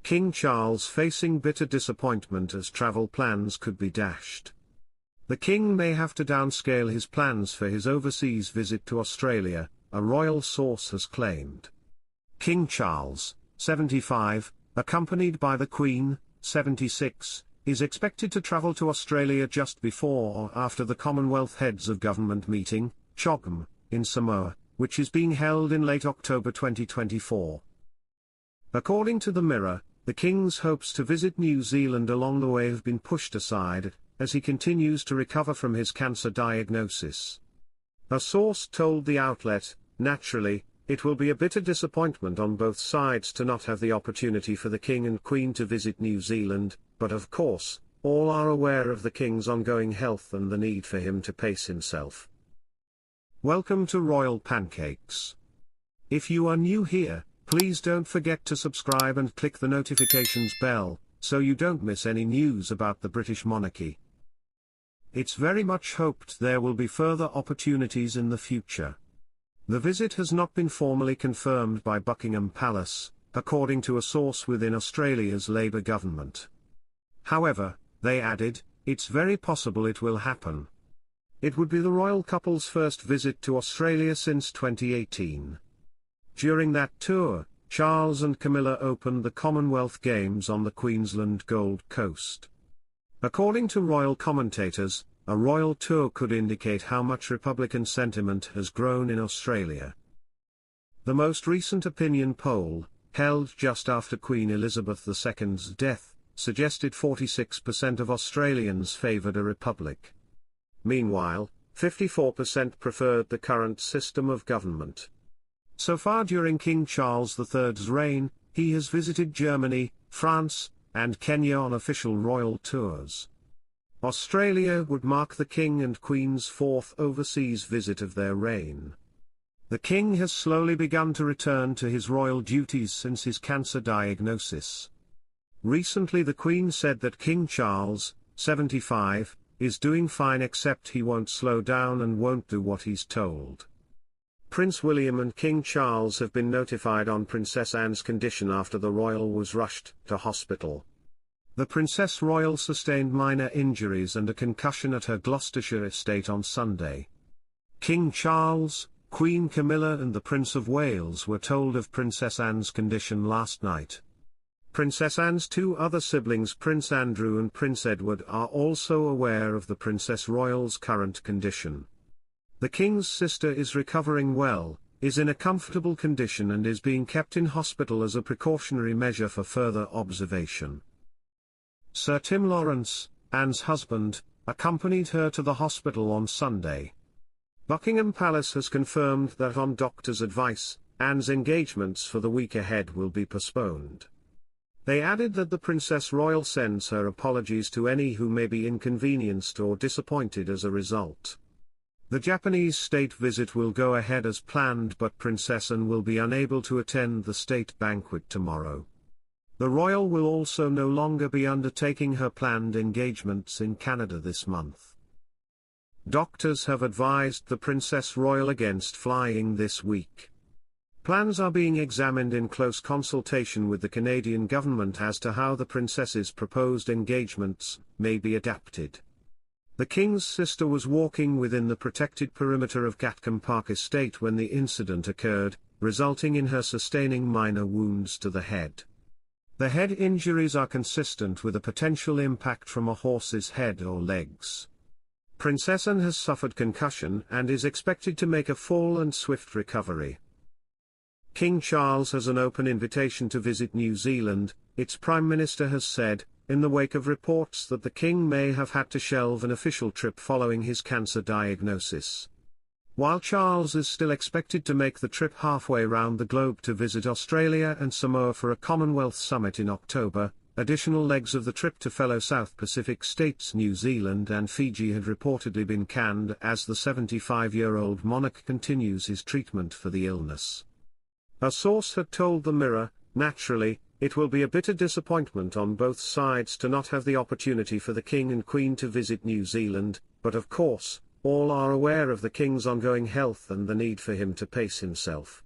King Charles facing bitter disappointment as travel plans could be dashed. The King may have to downscale his plans for his overseas visit to Australia, a royal source has claimed. King Charles, 75, accompanied by the Queen, 76, is expected to travel to Australia just before or after the Commonwealth Heads of Government meeting, CHOGM, in Samoa, which is being held in late October 2024. According to the Mirror, the King's hopes to visit New Zealand along the way have been pushed aside, as he continues to recover from his cancer diagnosis. A source told the outlet, "Naturally, it will be a bitter disappointment on both sides to not have the opportunity for the King and Queen to visit New Zealand, but of course, all are aware of the King's ongoing health and the need for him to pace himself." Welcome to Royal Pancakes. If you are new here, please don't forget to subscribe and click the notifications bell, so you don't miss any news about the British monarchy. It's very much hoped there will be further opportunities in the future. The visit has not been formally confirmed by Buckingham Palace, according to a source within Australia's Labour government. However, they added, it's very possible it will happen. It would be the royal couple's first visit to Australia since 2018. During that tour, Charles and Camilla opened the Commonwealth Games on the Queensland Gold Coast. According to royal commentators, a royal tour could indicate how much Republican sentiment has grown in Australia. The most recent opinion poll, held just after Queen Elizabeth II's death, suggested 46% of Australians favoured a republic. Meanwhile, 54% preferred the current system of government. So far during King Charles III's reign, he has visited Germany, France, and Kenya on official royal tours. Australia would mark the King and Queen's fourth overseas visit of their reign. The King has slowly begun to return to his royal duties since his cancer diagnosis. Recently the Queen said that King Charles, 75, is doing fine except he won't slow down and won't do what he's told. Prince William and King Charles have been notified on Princess Anne's condition after the royal was rushed to hospital. The Princess Royal sustained minor injuries and a concussion at her Gloucestershire estate on Sunday. King Charles, Queen Camilla and the Prince of Wales were told of Princess Anne's condition last night. Princess Anne's two other siblings Prince Andrew and Prince Edward are also aware of the Princess Royal's current condition. The King's sister is recovering well, is in a comfortable condition and is being kept in hospital as a precautionary measure for further observation. Sir Tim Lawrence, Anne's husband, accompanied her to the hospital on Sunday. Buckingham Palace has confirmed that on doctors' advice, Anne's engagements for the week ahead will be postponed. They added that the Princess Royal sends her apologies to any who may be inconvenienced or disappointed as a result. The Japanese state visit will go ahead as planned, but Princess Anne will be unable to attend the state banquet tomorrow. The royal will also no longer be undertaking her planned engagements in Canada this month. Doctors have advised the Princess Royal against flying this week. Plans are being examined in close consultation with the Canadian government as to how the princess's proposed engagements may be adapted. The King's sister was walking within the protected perimeter of Gatcombe Park Estate when the incident occurred, resulting in her sustaining minor wounds to the head. The head injuries are consistent with a potential impact from a horse's head or legs. Princess Anne has suffered concussion and is expected to make a full and swift recovery. King Charles has an open invitation to visit New Zealand, its Prime Minister has said, in the wake of reports that the King may have had to shelve an official trip following his cancer diagnosis. While Charles is still expected to make the trip halfway round the globe to visit Australia and Samoa for a Commonwealth summit in October, additional legs of the trip to fellow South Pacific states New Zealand and Fiji had reportedly been canned as the 75-year-old monarch continues his treatment for the illness. A source had told the Mirror, naturally, it will be a bitter disappointment on both sides to not have the opportunity for the King and Queen to visit New Zealand, but of course, all are aware of the King's ongoing health and the need for him to pace himself.